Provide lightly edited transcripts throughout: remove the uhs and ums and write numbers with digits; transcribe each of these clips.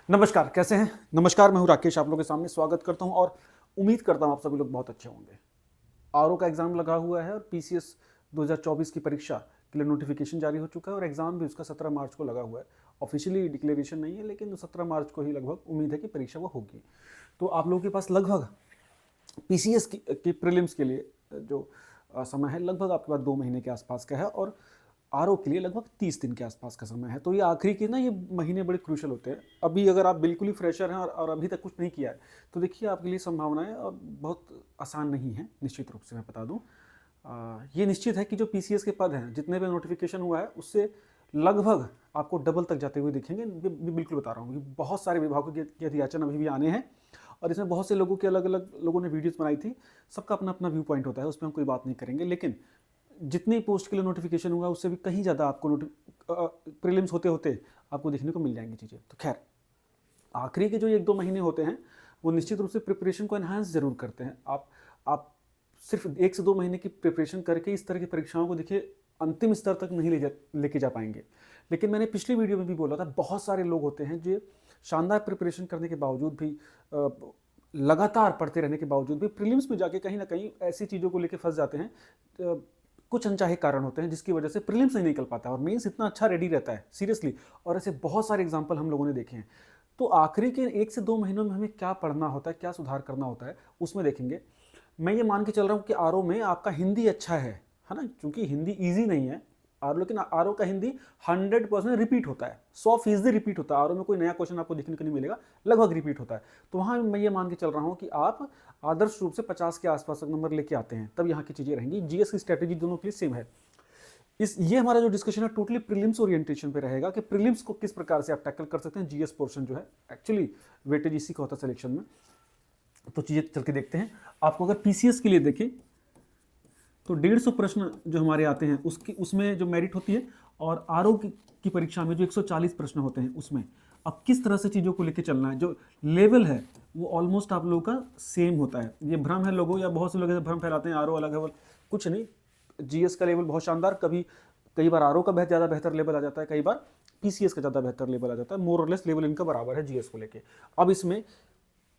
नमस्कार, कैसे हैं? नमस्कार, मैं हूं राकेश, आप लोगों के सामने स्वागत करता हूं और उम्मीद करता हूं आप सभी लोग बहुत अच्छे होंगे। आरओ का एग्जाम लगा हुआ है और पीसीएस 2024 की परीक्षा के लिए नोटिफिकेशन जारी हो चुका है और एग्जाम भी उसका 17 मार्च को लगा हुआ है। ऑफिशियली डिक्लेरेशन नहीं है, लेकिन 17 मार्च को ही लगभग उम्मीद है कि परीक्षा वो होगी। तो आप लोगों के पास लगभग पीसीएस की प्रीलिम्स के लिए जो समय है, लगभग आपके पास 2 महीने के आसपास का है और आरओ के लिए लगभग 30 दिन के आसपास का समय है। तो ये आखिरी के ना ये महीने बड़े क्रूशल होते हैं। अभी अगर आप बिल्कुल ही फ्रेशर हैं और अभी तक कुछ नहीं किया है, तो देखिए आपके लिए संभावनाएं और बहुत आसान नहीं है। निश्चित रूप से मैं बता दूं, ये निश्चित है कि जो पीसीएस के पद हैं, जितने भी नोटिफिकेशन हुआ है उससे लगभग आपको डबल तक जाते हुए दिखेंगे। बिल्कुल बता रहा हूँ कि बहुत सारे विभागों के अधियाचन अभी भी आने हैं और इसमें बहुत से लोगों के अलग अलग लोगों ने वीडियोस बनाई थी। सबका अपना अपना व्यू पॉइंट होता है, उस पर हम कोई बात नहीं करेंगे। लेकिन जितनी पोस्ट के लिए नोटिफिकेशन हुआ उससे भी कहीं ज़्यादा आपको प्रीलिम्स होते होते आपको देखने को मिल जाएंगी चीज़ें। तो खैर, आखिरी के जो 1-2 महीने होते हैं वो निश्चित रूप से प्रिपरेशन को एनहांस जरूर करते हैं। आप सिर्फ 1 से 2 महीने की प्रिपरेशन करके इस तरह की परीक्षाओं को देखिए अंतिम स्तर तक नहीं लेके जा पाएंगे। लेकिन मैंने पिछली वीडियो में भी बोला था, बहुत सारे लोग होते हैं जो शानदार प्रिपरेशन करने के बावजूद भी, लगातार पढ़ते रहने के बावजूद भी प्रीलिम्स में जाके कहीं ना कहीं ऐसी चीज़ों को लेकर फंस जाते हैं। कुछ अनचाहे कारण होते हैं जिसकी वजह से प्रीलिम्स नहीं निकल पाता है और मेंस इतना अच्छा रेडी रहता है, सीरियसली। और ऐसे बहुत सारे एग्जाम्पल हम लोगों ने देखे हैं। तो आखिरी के 1 से 2 महीनों में हमें क्या पढ़ना होता है, क्या सुधार करना होता है, उसमें देखेंगे। मैं ये मान के चल रहा हूँ कि आरओ में आपका हिंदी अच्छा है ना, क्योंकि हिंदी ईजी नहीं है आर, लेकिन आरओ का हिंदी 100% रिपीट होता है, 100% रिपीट होता है। आरओ में कोई नया क्वेश्चन आपको देखने को नहीं मिलेगा, लगभग रिपीट होता है। तो वहाँ मैं ये मान के चल रहा हूँ कि आप आदर्श रूप से 50 के आसपास तक नंबर लेके आते हैं, तब यहाँ की चीज़ें रहेंगी। जीएस की स्ट्रेटेजी दोनों के लिए सेम है। ये हमारा जो डिस्कशन है टोटली प्रीलिम्स ओरिएंटेशन पे रहेगा कि प्रीलिम्स को किस प्रकार से आप टैकल कर सकते हैं। जीएस पोर्शन जो है एक्चुअली वेटेज इसी का होता है सिलेक्शन में। तो चीज़ें चल के देखते हैं। आपको अगर पीसीएस के लिए देखें तो 150 प्रश्न जो हमारे आते हैं उसमें जो मेरिट होती है, और आरओ की परीक्षा में जो 140 प्रश्न होते हैं उसमें अब किस तरह से चीज़ों को लेकर चलना है। जो लेवल है वो ऑलमोस्ट आप लोगों का सेम होता है। ये भ्रम है लोगों, या बहुत से लोग भ्रम फैलाते हैं आरओ अलग है, कुछ नहीं। जीएस का लेवल बहुत शानदार, कई बार आरओ का ज़्यादा बेहतर लेवल आ जाता है, कई बार पीसीएस का ज़्यादा बेहतर लेवल आ जाता है। मोर और लेस लेवल इनका बराबर है जीएस को लेके। अब इसमें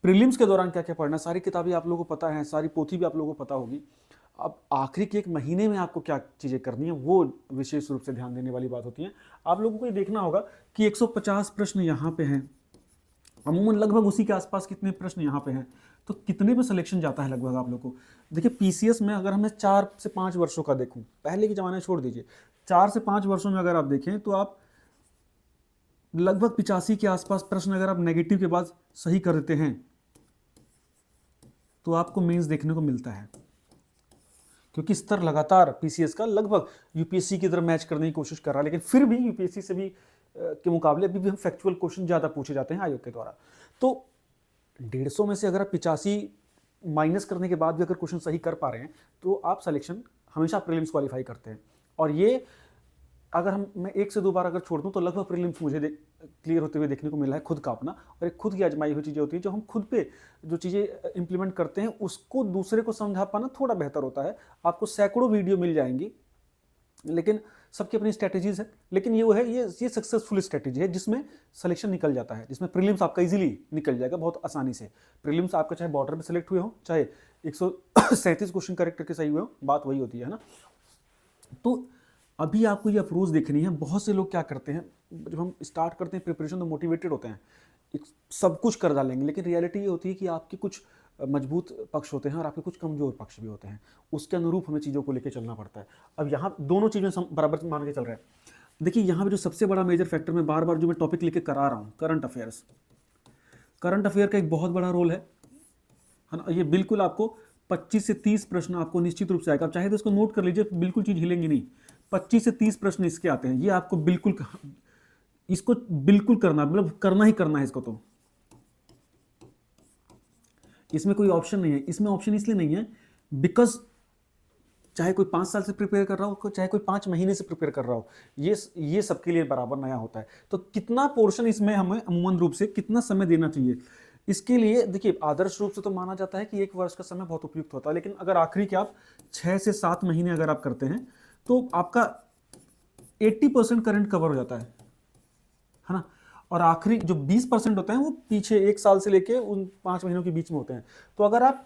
प्रीलिम्स के दौरान क्या क्या पढ़ना, सारी किताबें आप लोगों को पता है, सारी पोथी भी आप लोगों को पता होगी। अब आखिरी के 1 महीने में आपको क्या चीज़ें करनी है वो विशेष रूप से ध्यान देने वाली बात होती है। आप लोगों को ये देखना होगा कि 150 प्रश्न यहाँ पे हैं, अमूमन लगभग उसी के आसपास कितने प्रश्न यहाँ पे हैं, तो कितने पे सिलेक्शन जाता है लगभग आप लोग को। देखिए पीसीएस में अगर हमें 4 से 5 वर्षों का देखूं, पहले के जमाने छोड़ दीजिए, 4 से 5 वर्षों में अगर आप देखें तो आप लगभग 85 के आसपास प्रश्न अगर आप नेगेटिव के बाद सही कर देते हैं तो आपको मेंस देखने को मिलता है। क्योंकि स्तर लगातार पीसीएस का लगभग यूपीएससी की तरह मैच करने की कोशिश कर रहा है, लेकिन फिर भी यूपीएससी से भी के मुकाबले अभी भी हम फैक्चुअल क्वेश्चन ज़्यादा पूछे जाते हैं आयोग के द्वारा। तो 150 में से अगर आप 85 माइनस करने के बाद भी अगर क्वेश्चन सही कर पा रहे हैं तो आप सिलेक्शन हमेशा प्रीलिम्स क्वालिफाई करते हैं। और ये अगर मैं 1 से 2 बार अगर छोड़ दूं तो लगभग प्रीलिम्स मुझे क्लियर होते हुए देखने को मिला है खुद का अपना। और एक खुद की आजमाई हुई चीज़ें होती हैं, जो हम खुद पे जो चीज़ें इंप्लीमेंट करते हैं उसको दूसरे को समझा पाना थोड़ा बेहतर होता है। आपको सैकड़ों वीडियो मिल जाएंगी, लेकिन सबकी अपनी स्ट्रैटेजीज है। लेकिन ये सक्सेसफुल स्ट्रैटेजी है जिसमें सिलेक्शन निकल जाता है, जिसमें प्रीलिम्स आपका इजीली निकल जाएगा बहुत आसानी से। प्रीलिम्स आपका चाहे बॉर्डर पे सिलेक्ट हुए हो, चाहे 137 क्वेश्चन करेक्ट करके सही हुए हो, बात वही होती है ना। तो अभी आपको ये अप्रोच देखनी है। बहुत से लोग क्या करते हैं, जब हम स्टार्ट करते हैं प्रिपरेशन तो मोटिवेटेड होते हैं, सब कुछ कर डालेंगे, लेकिन रियलिटी ये होती है कि आपके कुछ मजबूत पक्ष होते हैं और आपके कुछ कमजोर पक्ष भी होते हैं। उसके अनुरूप हमें चीज़ों को लेकर चलना पड़ता है। अब यहाँ दोनों चीज़ें बराबर मान के चल रहे हैं। देखिए यहाँ पे जो सबसे बड़ा मेजर फैक्टर मैं बार बार जो मैं टॉपिक लेके करा रहा हूँ, करंट अफेयर्स। करंट अफेयर का एक बहुत बड़ा रोल है ना। ये बिल्कुल आपको 25 से 30 प्रश्न आपको निश्चित रूप से आएगा। आप चाहे तो इसको नोट कर लीजिए, बिल्कुल चीज़ हिलेंगी नहीं। 25 से 30 प्रश्न इसके आते हैं। ये आपको इसको बिल्कुल करना, मतलब करना ही करना है इसको। तो इसमें कोई ऑप्शन नहीं है। इसमें ऑप्शन इसलिए नहीं है बिकॉज चाहे कोई 5 साल से प्रिपेयर कर रहा हो, चाहे कोई 5 महीने से प्रिपेयर कर रहा हो, ये सबके लिए बराबर नया होता है। तो कितना पोर्शन इसमें हमें अमूमन रूप से कितना समय देना चाहिए, इसके लिए देखिए आदर्श रूप से तो माना जाता है कि 1 वर्ष का समय बहुत उपयुक्त होता है। लेकिन अगर आखिरी के आप 6 से 7 महीने अगर आप करते हैं तो आपका 80% करंट कवर हो जाता है ना। और आखिरी जो 20% होते हैं वो पीछे 1 साल से लेके उन 5 महीनों के बीच में होते हैं। तो अगर आप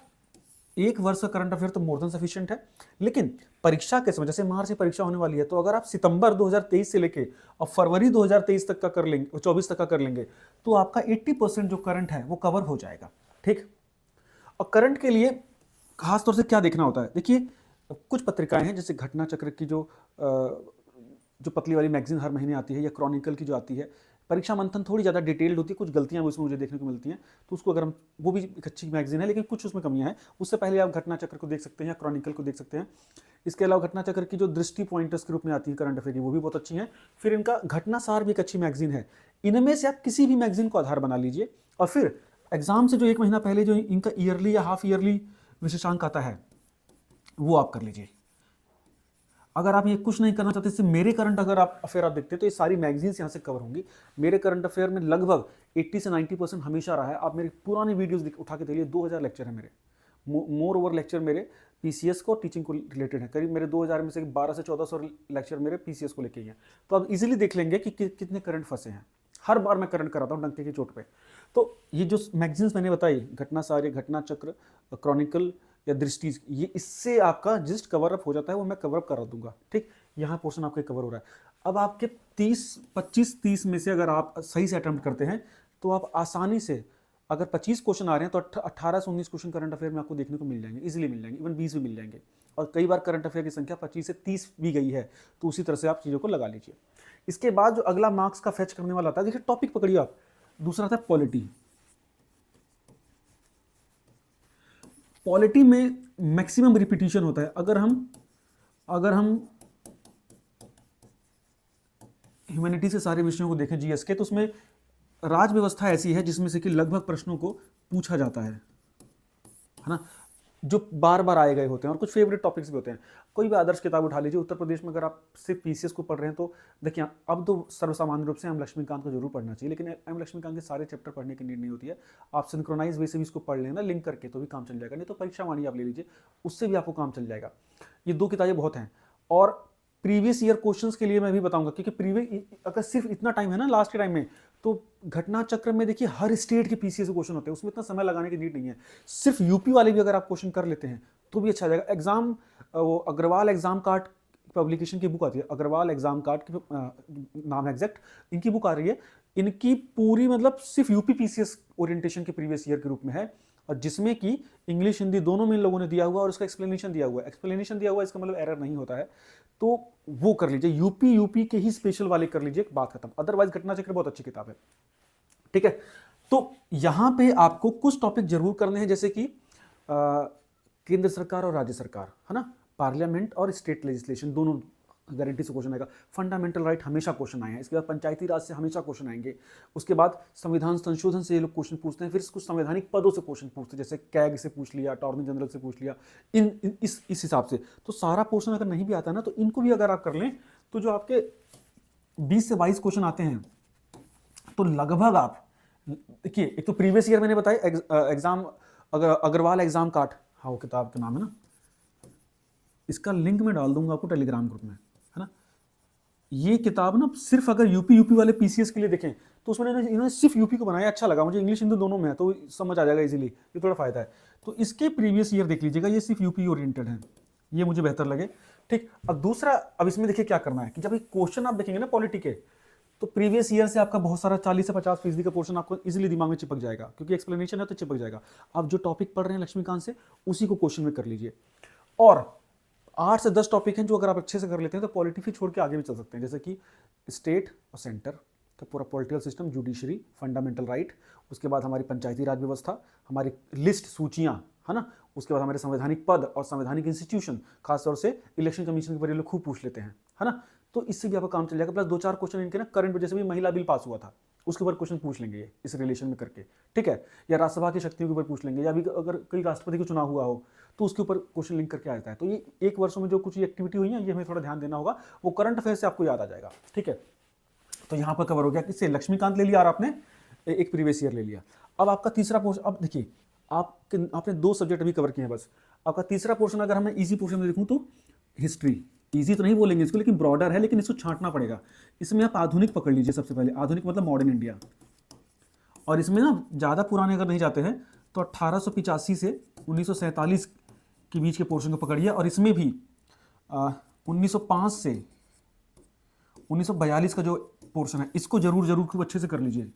1 वर्ष का करंट अफेयर तो मोर देन सफिशिएंट है। लेकिन परीक्षा के समय, जैसे मार्च से परीक्षा होने वाली है, तो अगर आप सितंबर 2023 से लेके और फरवरी 2023 तक का कर लेंगे, 24 तक का कर लेंगे, तो आपका 80% जो करंट है वो कवर हो जाएगा। ठीक। और करंट के लिए खासतौर से क्या देखना होता है, देखिए कुछ पत्रिकाएं हैं जैसे घटना चक्र की जो पतली वाली मैगजीन हर महीने आती है, या क्रॉनिकल की जो आती है, परीक्षा मंथन थोड़ी ज़्यादा डिटेल्ड होती है, कुछ गलतियां भी उसमें मुझे देखने को मिलती हैं, तो उसको अगर हम, वो भी एक अच्छी मैगजीन है लेकिन कुछ उसमें कमियां हैं। उससे पहले आप घटना चक्र को देख सकते हैं या क्रॉनिकल को देख सकते हैं। इसके अलावा घटना चक्र की जो दृष्टि पॉइंटर्स के रूप में आती है करंट अफेयर की, वो भी बहुत अच्छी है। फिर इनका घटना सार भी एक अच्छी मैगजीन है। इनमें से आप किसी भी मैगजीन को आधार बना लीजिए, और फिर एग्जाम से जो 1 महीना पहले जो इनका ईयरली या हाफ ईयरली विशेषांक आता है वो आप कर लीजिए। अगर आप ये कुछ नहीं करना चाहते, सिर्फ मेरे करंट अगर आप अफेयर आप देखते हैं तो ये सारी मैगजीन्स यहाँ से कवर होंगी। मेरे करंट अफेयर में लगभग 80 से 90% हमेशा रहा है। आप मेरी पुरानी वीडियोस उठा के देखिए, 2000 लेक्चर है मेरे, मोर ओवर लेक्चर मेरे पीसीएस को टीचिंग को रिलेटेड है। करीब मेरे 2000 में से 12 से 1400 लेक्चर मेरे पीसीएस को लेके ही हैं। तो आप इजीली देख लेंगे कि कितने करंट फंसे हैं। हर बार मैं करंट कराता हूँ डंके की चोट पे। तो ये जो मैगजीन्स मैंने बताई, घटना सार, घटना चक्र, क्रॉनिकल या दृष्टि, ये इससे आपका जिस्ट कवर अप हो जाता है, वो मैं कवर अप करा दूंगा। ठीक, यहाँ पोर्शन आपका कवर हो रहा है। अब आपके 25-30 में से अगर आप सही से अटेम्प्ट करते हैं तो आप आसानी से, अगर 25 क्वेश्चन आ रहे हैं तो 18 से 19 क्वेश्चन करंट अफेयर में आपको देखने को मिल जाएंगे, इजीली मिल जाएंगे, इवन 20 भी मिल जाएंगे। और कई बार करंट अफेयर की संख्या 25 से 30 भी गई है, तो उसी तरह से आप चीज़ों को लगा लीजिए। इसके बाद जो अगला मार्क्स का फेच करने वाला आता है, देखिए टॉपिक पकड़िए आप, दूसरा था पॉलिटी। पॉलिटी में मैक्सिमम रिपीटिशन होता है। अगर हम ह्यूमैनिटी से सारे विषयों को देखें, जीएस के, तो उसमें राज व्यवस्था ऐसी है जिसमें से कि लगभग प्रश्नों को पूछा जाता है ना, जो बार बार आए गए होते हैं, और कुछ फेवरेट टॉपिक्स भी होते हैं। कोई भी आदर्श किताब उठा लीजिए, उत्तर प्रदेश में अगर आप सिर्फ पीसीएस को पढ़ रहे हैं तो देखिए, अब तो सर्वसामान्य रूप से एम लक्ष्मीकांत को जरूर पढ़ना चाहिए, लेकिन एम लक्ष्मीकांत के सारे चैप्टर पढ़ने की नीड नहीं होती है। आप सिंक्रोनाइज वे से भी इसको पढ़ लेना लिंक करके, तो भी काम चल जाएगा। नहीं तो परीक्षा वाणी आप ले लीजिए, उससे भी आपको काम चल जाएगा। ये 2 किताबें बहुत हैं। और प्रीवियस ईयर क्वेश्चंस के लिए मैं भी बताऊंगा, क्योंकि प्रीवियस, अगर सिर्फ इतना टाइम है ना लास्ट के टाइम में, तो घटना चक्र में देखिए हर स्टेट के पीसीएस क्वेश्चन होते हैं, उसमें इतना समय लगाने की नीड नहीं है। सिर्फ यूपी वाले भी अगर आप क्वेश्चन कर लेते हैं तो भी अच्छा जाएगा। एग्जाम, वो अग्रवाल एग्जाम कार्ड पब्लिकेशन की बुक आती है, अग्रवाल एग्जाम कार्ड की नाम एग्जैक्ट इनकी बुक आ रही है। इनकी पूरी मतलब सिर्फ यूपी पीसीएस ओरिएंटेशन के प्रीवियस ईयर के रूप में है, और जिसमें कि इंग्लिश हिंदी दोनों में इन लोगों ने दिया हुआ और उसका एक्सप्लेनेशन दिया हुआ है। एक्सप्लेनेशन दिया हुआ है, इसका मतलब एरर नहीं होता है, तो वो कर लीजिए। यूपी के ही स्पेशल वाले कर लीजिए, बात खत्म। अदरवाइज घटना चक्र बहुत अच्छी किताब है। ठीक है, तो यहां पे आपको कुछ टॉपिक जरूर करने हैं, जैसे कि केंद्र सरकार और राज्य सरकार, है ना, पार्लियामेंट और स्टेट लेजिस्लेशन, दोनों गारंटी से क्वेश्चन आएगा। फंडामेंटल राइट हमेशा क्वेश्चन आए हैं। इसके बाद पंचायती राज से हमेशा क्वेश्चन आएंगे। उसके बाद संविधान संशोधन से ये लोग क्वेश्चन पूछते हैं। फिर कुछ संवैधानिक पदों से क्वेश्चन पूछते हैं, जैसे कैग से पूछ लिया, अटॉर्नी जनरल से पूछ लिया, इस हिसाब से। तो सारा पोर्शन अगर नहीं भी आता ना, तो इनको भी अगर आप कर लें, तो जो आपके 20 से 22 क्वेश्चन आते हैं, तो लगभग आप देखिए, एक तो प्रीवियस ईयर मैंने बताया एग्जाम, अग्रवाल एग्जाम कार्ड, हाँ वो किताब का नाम है ना, इसका लिंक मैं डाल दूंगा आपको टेलीग्राम ग्रुप में, है ना। ये किताब ना सिर्फ अगर यूपी वाले पीसीएस के लिए देखें, तो उसमें इन्होंने सिर्फ यूपी को बनाया, अच्छा लगा मुझे। इंग्लिश हिंदी दोनों में है तो समझ आ जाएगा इजीली, ये थोड़ा फायदा है। तो इसके प्रीवियस ईयर देख लीजिएगा, ये सिर्फ यूपी ओरिएंटेड है, ये मुझे बेहतर लगे। ठीक, अब दूसरा, अब इसमें देखिए क्या करना है कि जब ये क्वेश्चन आप देखेंगे ना पॉलिटी के, तो प्रीवियस ईयर से आपका बहुत सारा 40 से 50% का पोर्शन आपको इजीली दिमाग में चिपक जाएगा, क्योंकि एक्सप्लेनेशन है तो चिपक जाएगा। आप जो टॉपिक पढ़ रहे हैं लक्ष्मीकांत से, उसी को क्वेश्चन में कर लीजिए। और 8 से 10 टॉपिक हैं जो अगर आप अच्छे से कर लेते हैं तो पॉलिटी फिर छोड़ के आगे भी चल सकते हैं, जैसे कि स्टेट और सेंटर का पूरा political system, judiciary, fundamental right, उसके बाद हमारी पंचायती राज व्यवस्था, हमारी लिस्ट सूचियाँ, है ना, उसके बाद हमारे संवैधानिक पद और संवैधानिक इंस्टीट्यूशन, खासतौर से इलेक्शन कमीशन के बारे में खूब पूछ लेते हैं, है ना। तो इससे भी आपका काम चल जाएगा। प्लस 2-4 क्वेश्चन इनके ना करंट, जैसे भी महिला बिल पास हुआ था उसके ऊपर क्वेश्चन पूछ लेंगे ये इस रिलेशन में करके, ठीक है, या राज्यसभा की शक्तियों के ऊपर पूछ लेंगे, या अभी अगर कोई राष्ट्रपति का चुनाव हुआ हो तो उसके ऊपर क्वेश्चन लिंक करके आ जाता है। तो ये 1 वर्षों में जो कुछ एक्टिविटी हुई है, ये हमें थोड़ा ध्यान देना होगा, वो करंट अफेयर से आपको याद आ जाएगा। ठीक है, तो यहाँ पर कवर हो गया। किससे? लक्ष्मीकांत ले लिया और आपने एक प्रीवियस ईयर ले लिया। अब आपका तीसरा पोर्शन, अब देखिए आपने 2 सब्जेक्ट अभी कवर किए हैं बस। आपका तीसरा पोर्शन अगर मैं इजी पोर्शन में देखूँ तो हिस्ट्री, ईजी तो नहीं बोलेंगे इसको, लेकिन ब्रॉडर है, लेकिन इसको छांटना पड़ेगा। इसमें आप आधुनिक पकड़ लीजिए सबसे पहले, आधुनिक मतलब मॉडर्न इंडिया। और इसमें ना ज़्यादा पुराने अगर नहीं जाते हैं तो 1885 से 1947 के बीच के पोर्शन को पकड़िए। और इसमें भी 1905 से 1942 का जो पोर्शन है इसको जरूर खूब अच्छे से कर लीजिए।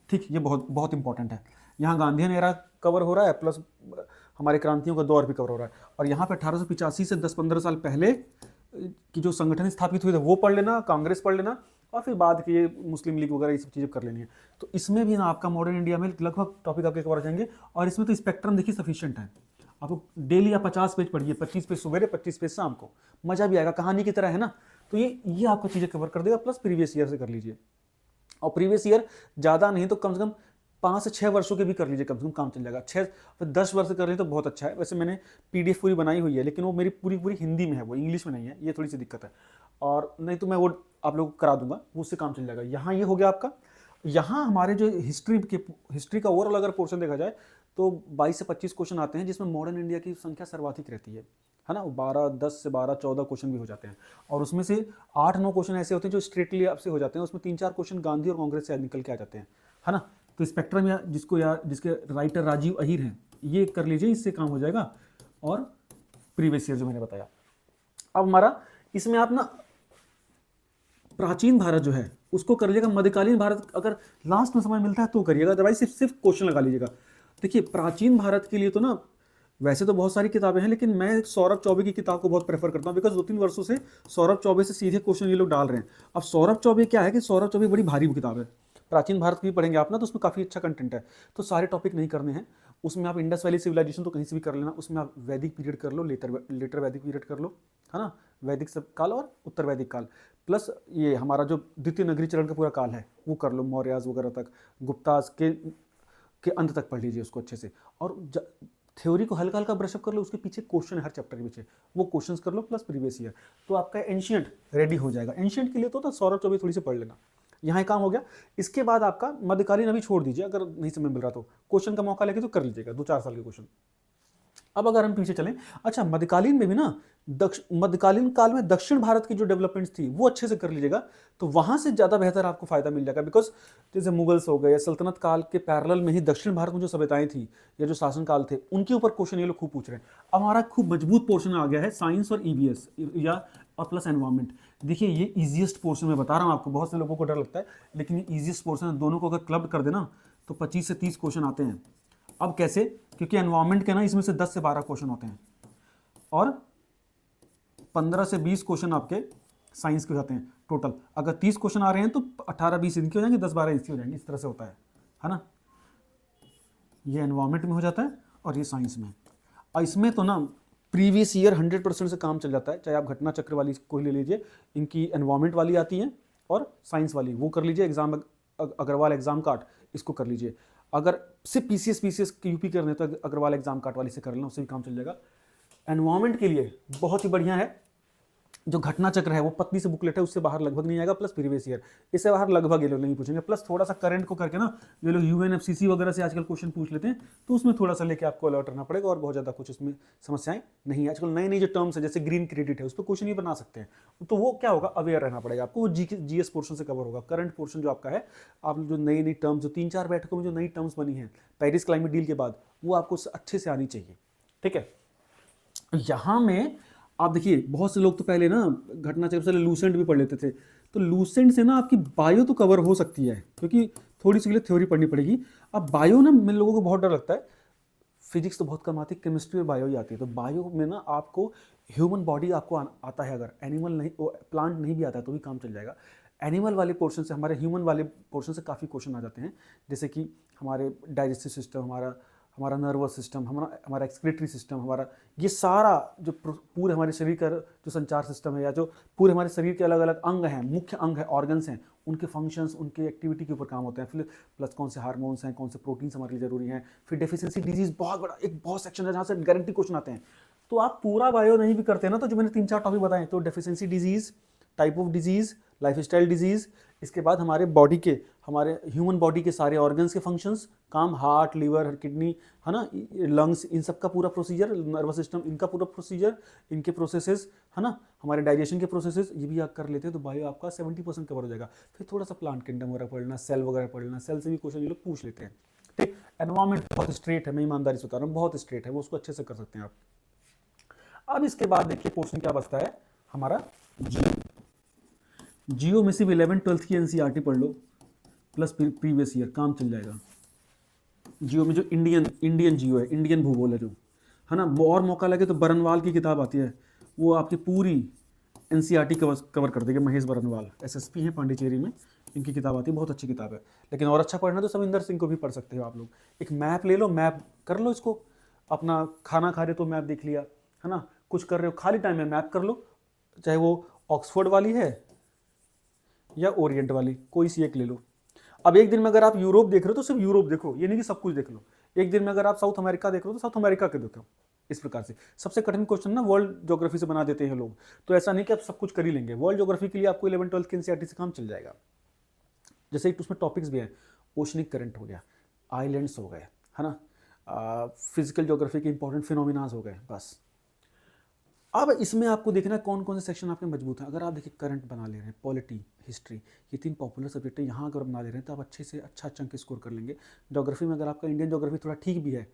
ठीक, ये बहुत बहुत इंपॉर्टेंट है। यहाँ गांधीयन एरा कवर हो रहा है, प्लस हमारे क्रांतियों का दौर भी कवर हो रहा है। और यहाँ पे 1885 से 10-15 साल पहले की जो संगठन स्थापित हुए थे वो पढ़ लेना, कांग्रेस पढ़ लेना, और फिर बाद के ये मुस्लिम लीग वगैरह ये सब चीज़ें कर लेनी है। तो इसमें भी ना आपका मॉडर्न इंडिया में लगभग टॉपिक आपके कवर हो जाएंगे। और इसमें तो स्पेक्ट्रम देखिए सफिशिएंट है। आपको डेली आप 50 पेज पढ़िए, 25 पेज सवेरे, 25 पेज शाम को, मजा भी आएगा, कहानी की तरह है ना। तो ये आपको चीज़ें कवर कर देगा। प्लस प्रीवियस ईयर से कर लीजिए, और प्रीवियस ईयर ज़्यादा नहीं तो कम से कम 5 से 6 वर्षों के भी कर लीजिए, कम से कम काम चल जाएगा। 6-10 वर्ष कर लें तो बहुत अच्छा है। वैसे मैंने PDF पूरी बनाई हुई है, लेकिन वो मेरी पूरी हिंदी में है, वो इंग्लिश में नहीं है, ये थोड़ी सी दिक्कत है। और नहीं तो मैं वो आप लोगों को करा दूंगा, वो उससे काम चल जाएगा। यहाँ ये हो गया आपका। यहाँ हमारे जो हिस्ट्री का ओवरऑल अगर पोर्शन देखा जाए तो 22 से 25 क्वेश्चन आते हैं, जिसमें मॉडर्न इंडिया की संख्या सर्वाधिक रहती है ना। 10 से 12-14 क्वेश्चन भी हो जाते हैं। और उसमें से 8-9 क्वेश्चन ऐसे होते हैं जो स्ट्रेटली आपसे हो जाते हैं। उसमें 3-4 क्वेश्चन गांधी और कांग्रेस से निकल के आ जाते हैं, है ना। तो स्पेक्ट्रम या जिसके राइटर राजीव अहीर हैं, ये कर लीजिए, इससे काम हो जाएगा। और प्रीवियस ईयर जो मैंने बताया। अब हमारा इसमें आप ना प्राचीन भारत जो है उसको कर लीजिएगा। मध्यकालीन भारत अगर लास्ट में समय मिलता है तो करिएगा, अदरवाइज सिर्फ क्वेश्चन लगा लीजिएगा। देखिए प्राचीन भारत के लिए तो ना वैसे तो बहुत सारी किताबें हैं, लेकिन मैं सौरभ चौबे की किताब को बहुत प्रेफर करता हूँ, बिकॉज 2-3 वर्षों से सौरभ चौबे से सीधे क्वेश्चन ये लोग डाल रहे हैं। अब सौरभ चौबे क्या है कि सौरभ चौबे बड़ी भारी किताब है। प्राचीन भारत की भी पढ़ेंगे आप ना, तो उसमें काफ़ी अच्छा कंटेंट है। तो सारे टॉपिक नहीं करने हैं उसमें। आप इंडस वैली सिविलाइजेशन तो कहीं से भी कर लेना, उसमें आप वैदिक पीरियड कर लो, लेटर वैदिक पीरियड कर लो, है ना। वैदिक सब काल और उत्तर वैदिक काल, प्लस ये हमारा जो द्वितीय नगरी चरण का पूरा काल है वो कर लो, मौर्याज वगैरह तक, गुप्ताज के अंत तक पढ़ लीजिए उसको अच्छे से। और थ्योरी को हल्का हल्का ब्रशअप कर लो, उसके पीछे क्वेश्चन है हर चैप्टर के पीछे, वो क्वेश्चंस कर लो, प्लस प्रीवियस ईयर। तो आपका एंशियंट रेडी हो जाएगा। एंशियंट के लिए तो सौरभ चौबे थोड़ी सी पढ़ लेना, यहाँ काम हो गया। इसके बाद आपका मध्यकालीन अभी छोड़ दीजिए, अगर नहीं समय मिल रहा तो क्वेश्चन का मौका लेके तो कर लीजिएगा 2-4 साल के क्वेश्चन। अब अगर हम पीछे चलें, अच्छा मध्यकालीन में भी ना मध्यकालीन काल में दक्षिण भारत की जो डेवलपमेंट्स थी वो अच्छे से कर लीजिएगा, तो वहां से ज्यादा बेहतर आपको फायदा मिल जाएगा। बिकॉज जैसे मुगल्स हो गए, सल्तनत काल के पैरेलल में ही दक्षिण भारत में जो सभ्यताएं थी या जो शासन काल थे उनके ऊपर क्वेश्चन ये लोग खूब पूछ रहे हैं। अब हमारा खूब मजबूत पोर्शन आ गया है साइंस और EVS या और प्लस एनवायरमेंट। देखिए ये इजीएस्ट पोर्शन मैं बता रहा हूँ आपको, बहुत से लोगों को डर लगता है, लेकिन ये इजीएस्ट पोर्शन है। दोनों को अगर क्लब कर देना तो 25 से 30 क्वेश्चन आते हैं। अब कैसे? क्योंकि एनवायरमेंट के ना इसमें से 10 से 12 क्वेश्चन होते हैं और 15 से 20 क्वेश्चन आपके साइंस के हो जाते हैं टोटल। अगर 30 क्वेश्चन आ रहे हैं तो 18-20 इनके हो जाएंगे, 10-12 इसके हो जाएंगे। इस तरह से होता है ना। ये एनवायरमेंट में हो जाता है और ये साइंस में। और इसमें तो ना प्रीवियस ईयर 100% से काम चल जाता है। चाहे आप घटना चक्र वाली कोई ले लीजिए, इनकी एनवायरमेंट वाली आती हैं और साइंस वाली वो कर लीजिए। एग्जाम अग्रवाल एग्जाम कार्ड इसको कर लीजिए। अगर सिर्फ PCS की यूपी करने तो अग्रवाल एग्जाम कार्ड वाली से कर लेना, उससे भी काम चल जाएगा। एनवायरमेंट के लिए बहुत ही बढ़िया है। जो घटना चक्र है वो पतली से बुकलेट है, उससे बाहर लगभग नहीं आएगा, प्लस प्रीवियस ईयर इससे बाहर लगभग ये लोग नहीं पूछेंगे। प्लस थोड़ा सा करंट को करके ना ये लोग UNFCC वगैरह से आजकल क्वेश्चन पूछ लेते हैं, तो उसमें थोड़ा सा लेके आपको अलर्ट रहना पड़ेगा। और बहुत ज़्यादा कुछ उसमें समस्याएं नहीं है। आजकल नई नई जो टर्म्स है जैसे ग्रीन क्रेडिट है उस पर क्वेश्चन ही बना सकते हैं, तो वो क्या होगा, अवेयर रहना पड़ेगा आपको। वो GS पोर्शन से कवर होगा। करंट पोर्शन जो आपका है, आप जो नई नई टर्म्स जो 3-4 बैठकों में जो नई टर्म्स बनी है पेरिस क्लाइमेट डील के बाद, वो आपको अच्छे से आनी चाहिए। ठीक है। यहाँ में आप देखिए बहुत से लोग तो पहले ना घटना चक्र से लूसेंट भी पढ़ लेते थे, तो लूसेंट से ना आपकी बायो तो कवर हो सकती है, क्योंकि थोड़ी सी के लिए थ्योरी पढ़नी पड़ेगी। अब बायो ना मेरे लोगों को बहुत डर लगता है, फिजिक्स तो बहुत कम आती है, केमिस्ट्री और बायो ही आती है। तो बायो में ना आपको ह्यूमन बॉडी आपको आता है, अगर एनिमल नहीं, प्लांट नहीं भी आता है तो भी काम चल जाएगा। एनिमल वाले पोर्शन से हमारे ह्यूमन वाले पोर्शन से काफ़ी क्वेश्चन आ जाते हैं, जैसे कि हमारे डाइजेस्टिव सिस्टम, हमारा नर्वस सिस्टम, हमारा एक्सक्रीटरी सिस्टम, हमारा ये सारा जो पूरे हमारे शरीर का जो संचार सिस्टम है, या जो पूरे हमारे शरीर के अलग अलग अंग हैं, मुख्य अंग है, ऑर्गन्स हैं, उनके फंक्शंस, उनके एक्टिविटी के ऊपर काम होते हैं। फिर प्लस कौन से हार्मोन्स हैं, कौन से प्रोटीन्स हमारे लिए जरूरी हैं। फिर डेफिशिएंसी डिजीज बहुत बड़ा एक बहुत सेक्शन है जहाँ से गारंटी क्वेश्चन आते हैं। तो आप पूरा बायो नहीं भी करते ना, तो जो मैंने 3-4 टॉपिक बताए, तो deficiency disease, type of disease, lifestyle disease, इसके बाद हमारे बॉडी के, हमारे ह्यूमन बॉडी के सारे ऑर्गन्स के फंक्शंस काम, हार्ट, लिवर, किडनी, है ना, लंग्स, इन सब का पूरा प्रोसीजर, नर्वस सिस्टम, इनका पूरा प्रोसीजर, इनके प्रोसेसेस, है ना, हमारे डाइजेशन के प्रोसेसेस, ये भी आप कर लेते हैं तो बायो आपका 70% कवर हो जाएगा। फिर थोड़ा सा प्लांट किंगडम वगैरह पढ़ना, सेल वगैरह पढ़ना, सेल से भी क्वेश्चन ये लोग पूछ लेते हैं। ठीक, एनवायरमेंट बहुत स्ट्रेट है, मैं ईमानदारी से बता रहा हूँ, बहुत स्ट्रेट है, वो उसको अच्छे से कर सकते हैं आप। अब इसके बाद देखिए क्वेश्चन क्या बचता है हमारा, जियो में सिर्फ 11th-12th की एनसीईआरटी पढ़ लो प्लस प्रीवियस ईयर, काम चल जाएगा। जियो में जो इंडियन जियो है, इंडियन भूगोल है जो, है ना, वो और मौका लगे तो बरनवाल की किताब आती है, वो आपकी पूरी एनसीईआरटी कवर कर देगी। महेश बरनवाल एसएसपी हैं पांडिचेरी में, इनकी किताब आती है, बहुत अच्छी किताब है। लेकिन और अच्छा पढ़ना तो सविंदर सिंह को भी पढ़ सकते हो आप लोग। एक मैप ले लो, मैप कर लो इसको, अपना खाना खा रहे तो मैप देख लिया, है ना, कुछ कर रहे हो खाली टाइम में मैप कर लो, चाहे वो ऑक्सफोर्ड वाली है या ओरिएंट वाली, कोई सी एक ले लो। अब एक दिन में अगर आप यूरोप देख रहे हो तो सिर्फ यूरोप देखो, ये नहीं कि सब कुछ देख लो। एक दिन में अगर आप साउथ अमेरिका देख रहे हो तो साउथ अमेरिका के देखो। इस प्रकार से सबसे कठिन क्वेश्चन ना वर्ल्ड ज्योग्राफी से बना देते हैं लोग, तो ऐसा नहीं कि आप सब कुछ कर ही लेंगे। वर्ल्ड ज्योग्राफी के लिए आपको 11th-12th की एनसीईआरटी से काम चल जाएगा। जैसे उसमें टॉपिक्स भी हैं, ओशनिक करंट हो गया, आइलैंड्स हो गए, है ना, फिजिकल ज्योग्राफी के इंपॉर्टेंट फिनोमिनाज हो गए, बस। अब इसमें आपको देखना है कौन कौन से सेक्शन आपके मजबूत हैं। अगर आप देखिए करंट बना ले रहे हैं, पॉलिटी, हिस्ट्री, ये 3 पॉपुलर सब्जेक्ट है, यहाँ अगर बना ले रहे हैं तो आप अच्छे से अच्छा चंक स्कोर कर लेंगे। ज्योग्राफी में अगर आपका इंडियन ज्योग्राफी थोड़ा ठीक भी है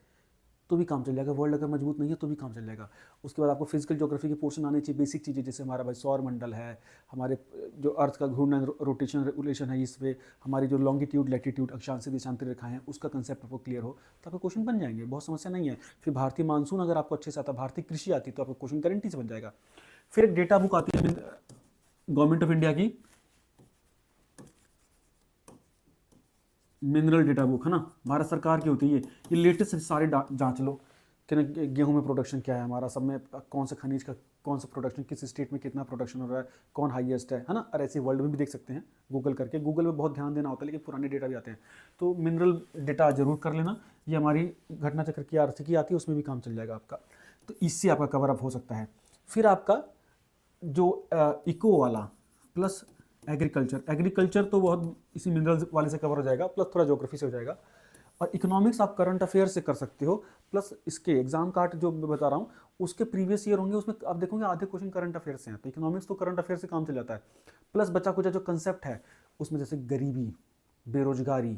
तो भी काम चल जाएगा, वर्ल्ड अगर मजबूत नहीं है तो भी काम चल जाएगा। उसके बाद आपको फिजिकल ज्योग्राफी के पोर्शन आने चाहिए, बेसिक चीज़ें, जैसे हमारा भाई सौर मंडल है, हमारे जो अर्थ का घूर्णन रोटेशन रेगुलेशन है, इस पे हमारी जो लॉन्गिट्यूड लैटिट्यूड अक्षांश देशांतर रेखाएं हैं, उसका कंसेप्ट आपको क्लियर हो तो आपको क्वेश्चन बन जाएंगे, बहुत समस्या नहीं है। फिर भारतीय मानसून अगर आपको अच्छे से आता, भारतीय कृषि आती तो आपको क्वेश्चन गारंटी से बन जाएगा। फिर एक डेटा बुक आती है गवर्नमेंट ऑफ इंडिया की, मिनरल डेटा बुक, है ना, भारत सरकार की होती है ये लेटेस्ट सारे जांच लो कि गेहूं में प्रोडक्शन क्या है हमारा, सब में कौन सा खनिज का कौन सा प्रोडक्शन, किस स्टेट में कितना प्रोडक्शन हो रहा है, कौन हाईएस्ट है ना। और ऐसे वर्ल्ड में भी देख सकते हैं गूगल करके, गूगल में बहुत ध्यान देना होता है लेकिन पुराने डेटा भी आते हैं, तो मिनरल डेटा जरूर कर लेना। ये हमारी घटना चक्र की आर्थिकी आती है, उसमें भी काम चल जाएगा आपका, तो इससे आपका कवर अप हो सकता है। फिर आपका जो इको वाला प्लस एग्रीकल्चर तो बहुत इसी मिनरल्स वाले से कवर हो जाएगा, प्लस थोड़ा ज्योग्राफी से हो जाएगा। और इकोनॉमिक्स आप करंट अफेयर से कर सकते हो, प्लस इसके एग्जाम कार्ड जो मैं बता रहा हूँ उसके प्रीवियस ईयर होंगे, उसमें आप देखोगे आधे क्वेश्चन करंट अफेयर से हैं, तो इकोनॉमिक्स तो करंट अफेयर से काम चल जाता है। प्लस बचा कुचा जो कंसेप्ट है उसमें जैसे गरीबी, बेरोजगारी,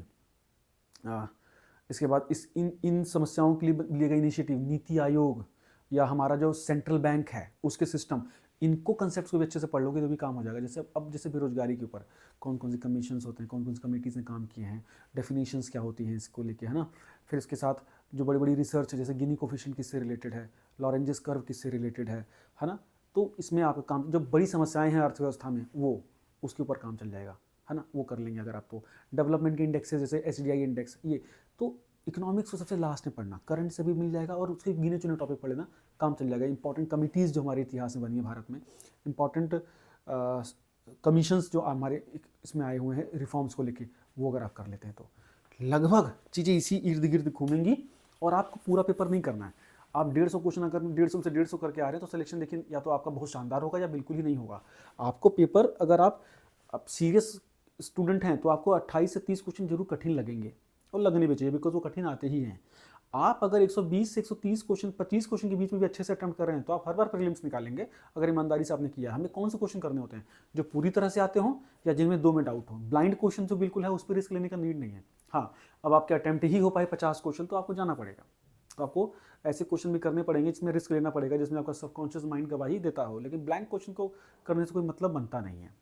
इसके बाद इन समस्याओं के लिए लिए गए इनिशिएटिव, नीति आयोग या हमारा जो सेंट्रल बैंक है उसके सिस्टम, इनको कंसेप्ट को भी अच्छे से पढ़ लोगे तो भी काम हो जाएगा। जैसे अब जैसे बेरोजगारी के ऊपर कौन कौन से कमीशंस होते हैं, कौन कौन सी कमेटीज़ ने काम किए हैं, डेफिनेशंस क्या होती हैं इसको लेके, है ना। फिर इसके साथ जो बड़ी बड़ी रिसर्च है, जैसे गिनी कोफिशिएंट किससे रिलेटेड है, लॉरेंजेस कर्व किससे रिलेटेड है ना, तो इसमें आपका काम, जो बड़ी समस्याएं हैं अर्थव्यवस्था में वो उसके ऊपर काम चल जाएगा, है ना, वो कर लेंगे अगर आप। तो डेवलपमेंट के इंडेक्स जैसे SDI इंडेक्स, ये तो इकोनॉमिक्स को सबसे लास्ट में पढ़ना, करंट से भी मिल जाएगा और उसके गिने चुने टॉपिक पढ़ लेना, काम चल जाएगा। इंपॉर्टेंट कमिटीज़ जो हमारे इतिहास में बनी है भारत में, इंपॉर्टेंट कमीशंस जो हमारे इसमें आए हुए हैं रिफॉर्म्स को लेके, वो अगर आप कर लेते हैं तो लगभग चीज़ें इसी इर्द गिर्द घूमेंगी और आपको पूरा पेपर नहीं करना है। आप 150 क्वेश्चन अगर 150 से 150 करके आ रहे हैं तो सिलेक्शन देखिए या तो आपका बहुत शानदार होगा या बिल्कुल ही नहीं होगा। आपको पेपर अगर आप सीरियस स्टूडेंट हैं तो आपको 28 से 30 क्वेश्चन जरूर कठिन लगेंगे और लगने भी चाहिए, बिकॉज वो कठिन आते ही हैं। आप अगर 120 से 130 क्वेश्चन 25 क्वेश्चन के बीच में भी अच्छे से अटेम्प्ट कर रहे हैं तो आप हर बार प्रीलिम्स निकालेंगे अगर ईमानदारी से आपने किया। हमें कौन से क्वेश्चन करने होते हैं, जो पूरी तरह से आते हों या जिनमें 2 में डाउट हो। ब्लाइंड क्वेश्चन जो बिल्कुल है उस पर रिस्क लेने का नीड नहीं है। हाँ, अब आपके अटेम्प्ट ही हो पाए 50 क्वेश्चन तो आपको जाना पड़ेगा, तो आपको ऐसे क्वेश्चन भी करने पड़ेंगे जिसमें रिस्क लेना पड़ेगा, जिसमें आपका सबकॉन्शियस माइंड गवाही देता हो। लेकिन ब्लैंक क्वेश्चन को करने से कोई मतलब बनता नहीं है।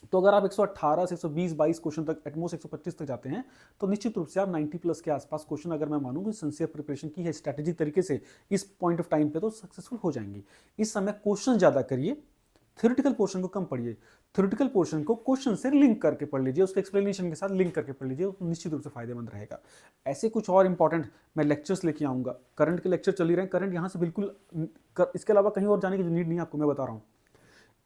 तो अगर आप 118 से 120-22 क्वेश्चन तक, एटमोस्ट 125 तक जाते हैं तो निश्चित रूप से आप 90 प्लस के आसपास क्वेश्चन अगर मैं मानूँ कि सिंसियर प्रिपरेशन की है स्ट्रैटेजिक तरीके से इस पॉइंट ऑफ टाइम पे, तो सक्सेसफुल हो जाएंगी। इस समय क्वेश्चन ज़्यादा करिए, थ्योरेटिकल पोर्शन को कम पढ़िए। थ्योरेटिकल पोर्शन को क्वेश्चन से लिंक करके पढ़ लीजिए, उसके एक्सप्लेनेशन के साथ लिंक करके पढ़ लीजिए, तो निश्चित रूप से फायदेमंद रहेगा। ऐसे कुछ और इंपॉर्टेंट मैं लेक्चर्स लेके आऊँगा। करंट के लेक्चर चल ही रहे हैं, करंट यहाँ से बिल्कुल इसके अलावा कहीं और जाने की नीड नहीं है आपको, मैं बता रहा हूँ।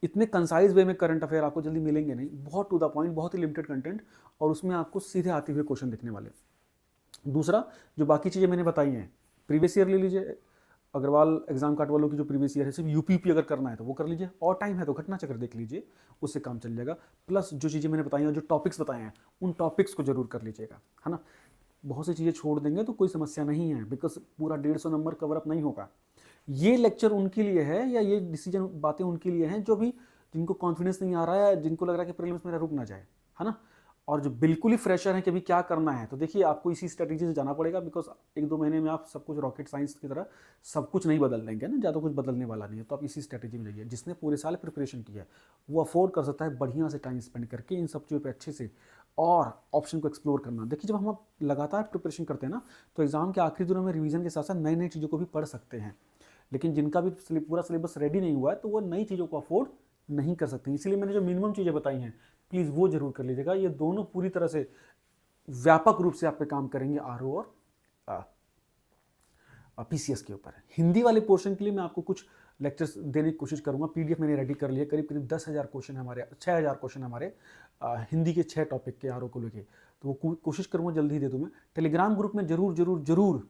इतने कंसाइज वे में करंट अफेयर आपको जल्दी मिलेंगे नहीं, बहुत टू द पॉइंट, बहुत ही लिमिटेड कंटेंट, और उसमें आपको सीधे आते हुए क्वेश्चन दिखने वाले। दूसरा, जो बाकी चीज़ें मैंने बताई हैं, प्रीवियस ईयर ले लीजिए, अग्रवाल एग्जाम कार्ड वालों की जो प्रीवियस ईयर है, सिर्फ यूपीपी अगर करना है तो वो कर लीजिए, और टाइम है तो घटना चक्र देख लीजिए, उससे काम चल जाएगा। प्लस जो चीज़ें मैंने बताई हैं, जो टॉपिक्स बताए हैं, उन टॉपिक्स को जरूर कर लीजिएगा, है ना। बहुत सी चीज़ें छोड़ देंगे तो कोई समस्या नहीं है, बिकॉज पूरा 150 नंबर कवर अप नहीं होगा। ये लेक्चर उनके लिए है, या ये डिसीजन बातें उनके लिए हैं जो भी, जिनको कॉन्फिडेंस नहीं आ रहा है, जिनको लग रहा है कि प्रीलिम्स मेरा रुक ना जाए, है ना। और जो बिल्कुल ही फ्रेशर है कि अभी क्या करना है, तो देखिए आपको इसी स्ट्रेटेजी से जाना पड़ेगा, बिकॉज 1-2 महीने में आप सब कुछ रॉकेट साइंस की तरह सब कुछ नहीं बदल देंगे ना, ज़्यादा कुछ बदलने वाला नहीं है। तो आप इसी स्ट्रेटेजी में जाइए। जिसने पूरे साल प्रिपरेशन की है वो अफोर्ड कर सकता है बढ़िया से टाइम स्पेंड करके इन सब चीज़ों पर अच्छे से, और ऑप्शन को एक्सप्लोर करना। देखिए जब हम लगातार प्रिपरेशन करते हैं ना, तो एग्जाम के आखिरी दिनों में रिवीजन के साथ साथ नई नई चीज़ों को भी पढ़ सकते हैं। लेकिन जिनका भी पूरा सिलेबस रेडी नहीं हुआ है, तो वो नई चीज़ों को अफोर्ड नहीं कर सकते। इसलिए मैंने जो मिनिमम चीज़ें बताई हैं, प्लीज़ वो जरूर कर लीजिएगा। ये दोनों पूरी तरह से व्यापक रूप से आप पे काम करेंगे आरओ और पीसीएस के ऊपर। हिंदी वाले पोर्शन के लिए मैं आपको कुछ लेक्चर्स देने की कोशिश करूंगा। पीडीएफ मैंने रेडी कर लिया, करीब करीब 10,000 क्वेश्चन हमारे, 6,000 क्वेश्चन हमारे हिंदी के 6 टॉपिक के आरओ को लेके। तो वो कोशिश करूंगा जल्दी ही दे दूँ मैं। टेलीग्राम ग्रुप में जरूर जरूर जरूर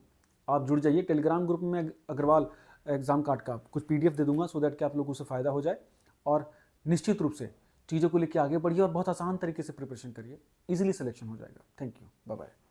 आप जुड़ जाइए। टेलीग्राम ग्रुप में अग्रवाल एग्जाम कार्ड का कुछ पीडीएफ दे दूंगा, सो दैट कि आप लोगों से फ़ायदा हो जाए। और निश्चित रूप से चीज़ों को लेकर आगे बढ़िए और बहुत आसान तरीके से प्रिपरेशन करिए, इजीली सिलेक्शन हो जाएगा। Thank you, bye bye.